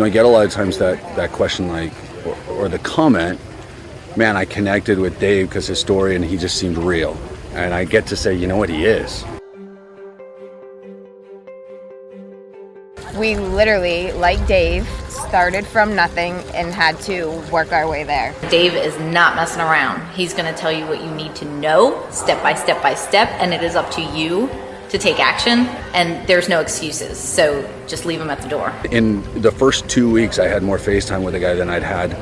I get a lot of times that question, like, or the comment, man, I connected with Dave because his story and he just seemed real. And I get to say, you know what, he is. We literally, like Dave, started from nothing and had to work our way there. Dave is not messing around. He's going to tell you what you need to know, step by step by step, and it is up to you to take action, and there's no excuses. So just leave him at the door. In the first 2 weeks, I had more FaceTime with a guy than I'd had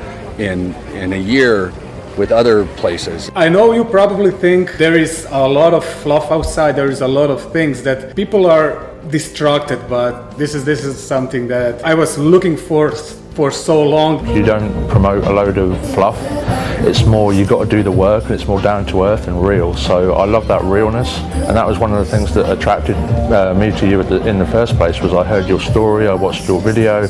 in a year with other places. I know you probably think there is a lot of fluff outside, there is a lot of things that people are distracted, but this is something that I was looking for so long. You don't promote a load of fluff. It's more, you got to do the work, and it's more down to earth and real. So I love that realness, and that was one of the things that attracted me to you in the first place. Was I heard your story, I watched your video,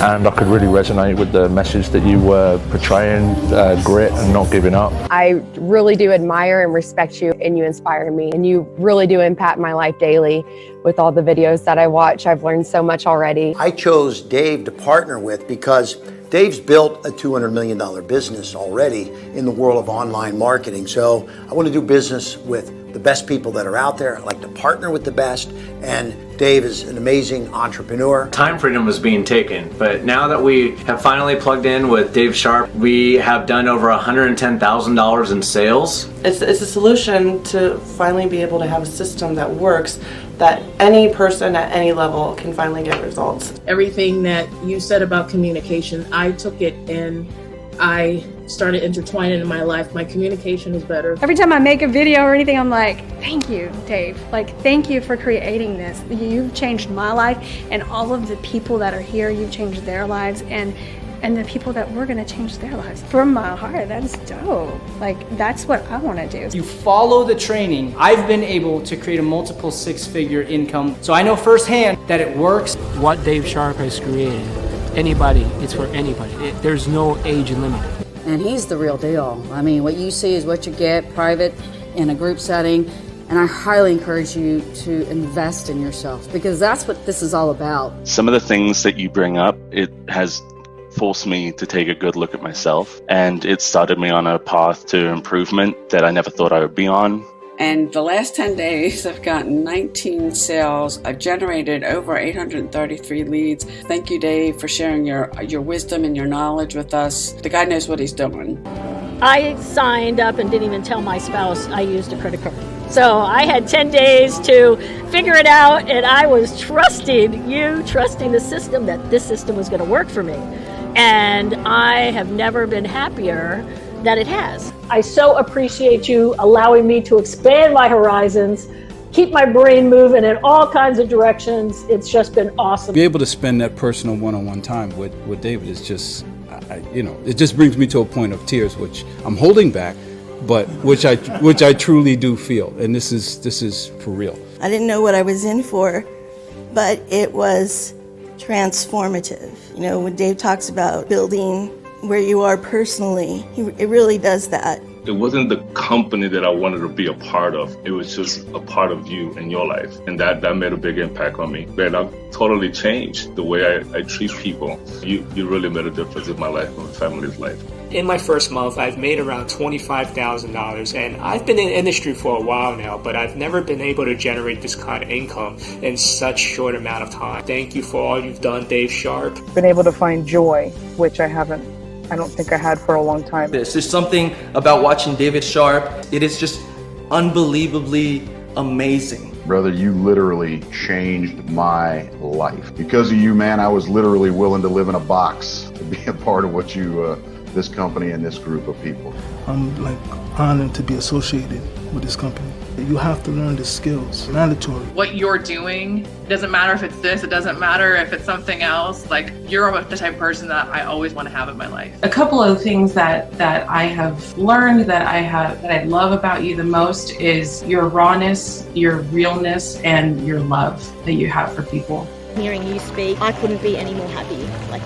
and I could really resonate with the message that you were portraying, grit and not giving up. I really do admire and respect you, and you inspire me, and you really do impact my life daily. With all the videos that I watch, I've learned so much already. I chose Dave to partner with because Dave's built a $200 million business already in the world of online marketing. So I want to do business with the best people that are out there. I like to partner with the best, and Dave is an amazing entrepreneur. Time freedom was being taken, but now that we have finally plugged in with Dave Sharp, we have done over $110,000 in sales. It's a solution to finally be able to have a system that works, that any person at any level can finally get results. Everything that you said about communication, I took it and I started intertwining in my life. My communication is better. Every time I make a video or anything, I'm like, thank you, Dave. Like, thank you for creating this. You've changed my life, and all of the people that are here, you've changed their lives, and the people that we're gonna change their lives. From my heart, that's dope. Like, that's what I wanna do. You follow the training. I've been able to create a multiple six-figure income, so I know firsthand that it works. What Dave Sharp has created, anybody, it's for anybody. There's no age limit. And he's the real deal. I mean, what you see is what you get private in a group setting, and I highly encourage you to invest in yourself, because that's what this is all about. Some of the things that you bring up, it has forced me to take a good look at myself, and it started me on a path to improvement that I never thought I would be on. And the last 10 days, I've gotten 19 sales. I've generated over 833 leads. Thank you, Dave, for sharing your wisdom and your knowledge with us. The guy knows what he's doing. I signed up and didn't even tell my spouse I used a credit card. So I had 10 days to figure it out, and I was trusting the system, that this system was going to work for me. And I have never been happier that it has. I so appreciate you allowing me to expand my horizons, keep my brain moving in all kinds of directions. It's just been awesome. Be able to spend that personal one-on-one time with David is just, it just brings me to a point of tears, which I'm holding back, but which I truly do feel, and this is for real. I didn't know what I was in for, but it was transformative. When Dave talks about building where you are personally, it really does that. It wasn't the company that I wanted to be a part of. It was just a part of you and your life. And that made a big impact on me. Man, I've totally changed the way I treat people. You really made a difference in my life and my family's life. In my first month, I've made around $25,000, and I've been in the industry for a while now, but I've never been able to generate this kind of income in such short amount of time. Thank you for all you've done, Dave Sharp. Been able to find joy, which I don't think I had for a long time. There's something about watching David Sharp. It is just unbelievably amazing. Brother, you literally changed my life. Because of you, man, I was literally willing to live in a box to be a part of what you, this company and this group of people. I'm honored to be associated with this company. You have to learn the skills, mandatory. What you're doing, it doesn't matter if it's this, it doesn't matter if it's something else, you're the type of person that I always want to have in my life. A couple of things that I have learned that I love about you the most is your rawness, your realness, and your love that you have for people. Hearing you speak, I couldn't be any more happy.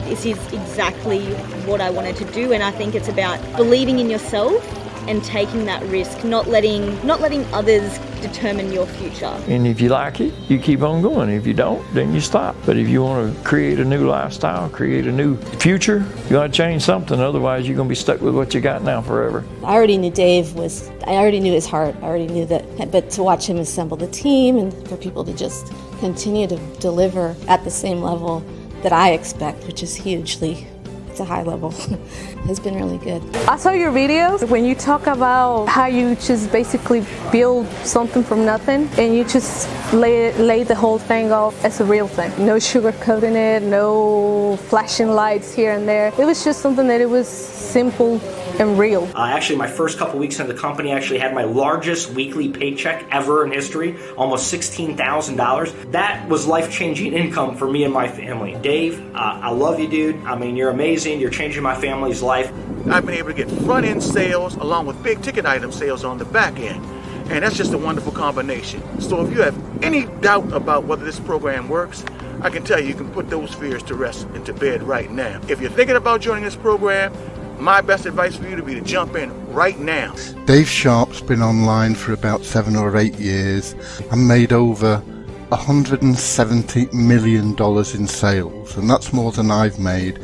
This is exactly what I wanted to do, and I think it's about believing in yourself and taking that risk, not letting others determine your future. And if you like it, you keep on going. If you don't, then you stop. But if you want to create a new lifestyle, create a new future, you got to change something. Otherwise, you're going to be stuck with what you got now forever. I already knew I already knew his heart. I already knew that. But to watch him assemble the team and for people to just continue to deliver at the same level that I expect, which is it's a high level, has been really good. I saw your videos when you talk about how you just basically build something from nothing and you just lay the whole thing off as a real thing. No sugarcoating it, no flashing lights here and there. It was just something that it was simple and real. Actually, my first couple weeks in the company, I actually had my largest weekly paycheck ever in history, almost $16,000. That was life-changing income for me and my family. Dave, I love you, dude. I mean, you're amazing. You're changing my family's life. I've been able to get front-end sales along with big-ticket item sales on the back end. And that's just a wonderful combination. So if you have any doubt about whether this program works, I can tell you can put those fears to rest and to bed right now. If you're thinking about joining this program, my best advice for you to be to jump in right now. Dave Sharp's been online for about 7 or 8 years and made over $170 million in sales, and that's more than I've made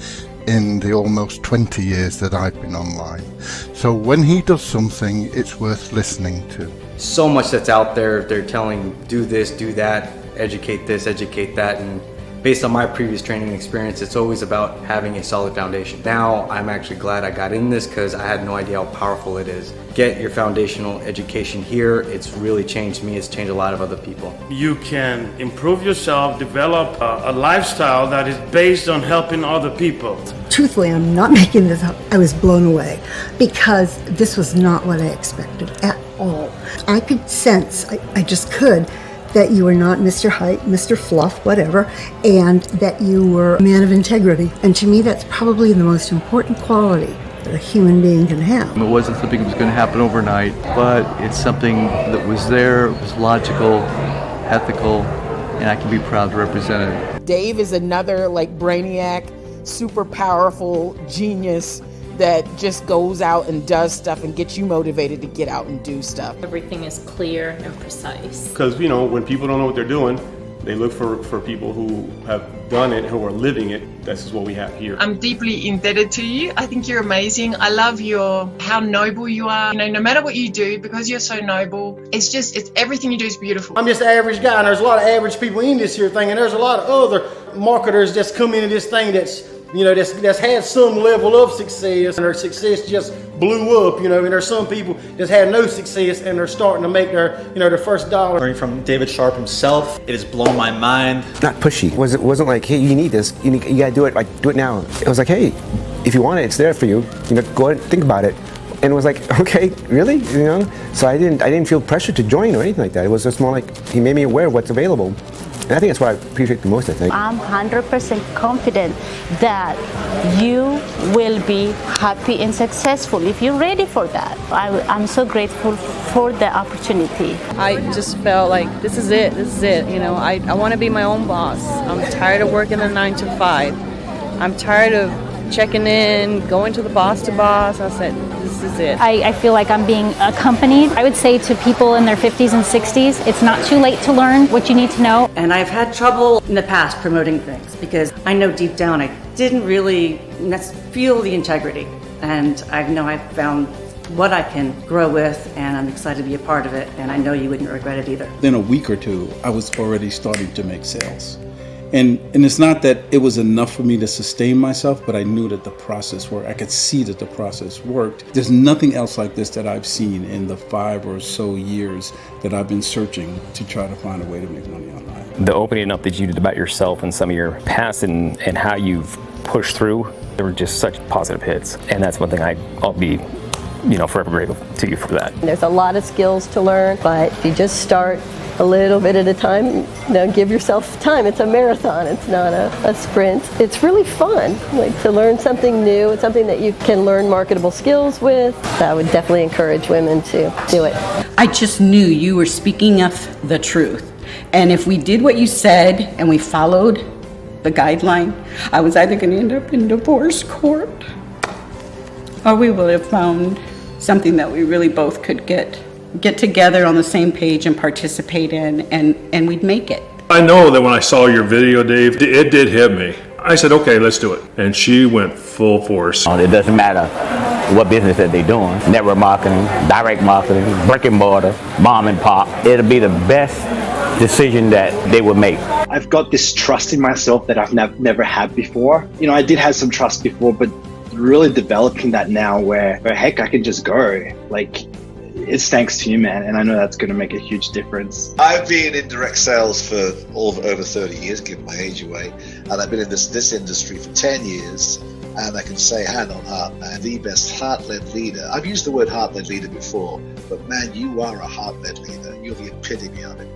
in the almost 20 years that I've been online. So when he does something, it's worth listening to. So much that's out there. They're telling, do this, do that, educate this, educate that, and based on my previous training experience, it's always about having a solid foundation. Now, I'm actually glad I got in this because I had no idea how powerful it is. Get your foundational education here. It's really changed me. It's changed a lot of other people. You can improve yourself, develop a lifestyle that is based on helping other people. Truthfully, I'm not making this up. I was blown away because this was not what I expected at all. I could sense, I just could, that you were not Mr. Hype, Mr. Fluff, whatever, and that you were a man of integrity. And to me, that's probably the most important quality that a human being can have. It wasn't something that was going to happen overnight, but it's something that was there, it was logical, ethical, and I can be proud to represent it. Dave is another brainiac, super powerful genius that just goes out and does stuff and gets you motivated to get out and do stuff. Everything is clear and precise. Because, when people don't know what they're doing, they look for people who have done it, who are living it. This is what we have here. I'm deeply indebted to you. I think you're amazing. I love how noble you are. No matter what you do, because you're so noble, it's everything you do is beautiful. I'm just an average guy, and there's a lot of average people in this here thing, and there's a lot of other marketers that's come into this thing that's had some level of success, and their success just blew up, and there's some people that's had no success and they're starting to make their first dollar. Learning from David Sharp himself, it has blown my mind. Not pushy. It wasn't like, hey, you need this, you gotta do it, do it now. It was like, hey, if you want it, it's there for you, go ahead and think about it. And it was like, okay, really? So I didn't feel pressure to join or anything like that. It was just more like, he made me aware of what's available. And I think that's what I appreciate the most, I think. I'm 100% confident that you will be happy and successful if you're ready for that. I'm so grateful for the opportunity. I just felt like this is it. I want to be my own boss. I'm tired of working a 9 to 5. I'm tired of checking in, going to the boss. I said, this is it. I feel like I'm being accompanied. I would say to people in their 50s and 60s, it's not too late to learn what you need to know. And I've had trouble in the past promoting things because I know deep down I didn't really feel the integrity. And I know I've found what I can grow with, and I'm excited to be a part of it, and I know you wouldn't regret it either. Within a week or two, I was already starting to make sales. And it's not that it was enough for me to sustain myself, but I knew that the process worked. I could see that the process worked. There's nothing else like this that I've seen in the 5 or so years that I've been searching to try to find a way to make money online. The opening up that you did about yourself and some of your past and how you've pushed through, they were just such positive hits. And that's one thing I'll be forever grateful to you for that. There's a lot of skills to learn, but if you just start a little bit at a time, give yourself time. It's a marathon, it's not a sprint. It's really fun, to learn something new. It's something that you can learn marketable skills with. So I would definitely encourage women to do it. I just knew you were speaking of the truth. And if we did what you said and we followed the guideline, I was either going to end up in divorce court or we would have found something that we really both could get together on the same page and participate in, and we'd make it. I know that when I saw your video, Dave, it did hit me. I said, okay, let's do it. And she went full force. It doesn't matter what business that they're doing, network marketing, direct marketing, brick and mortar, mom and pop. It'll be the best decision that they will make. I've got this trust in myself that I've never had before. You know, I did have some trust before, but really developing that now where heck, I can just go. Like, it's thanks to you, man, and I know that's going to make a huge difference. I've been in direct sales for over 30 years, giving my age away, and I've been in this industry for 10 years, and I can say hand on heart, man, the best heart-led leader. I've used the word heart-led leader before, but man, you are a heart-led leader. You're the epitome of it.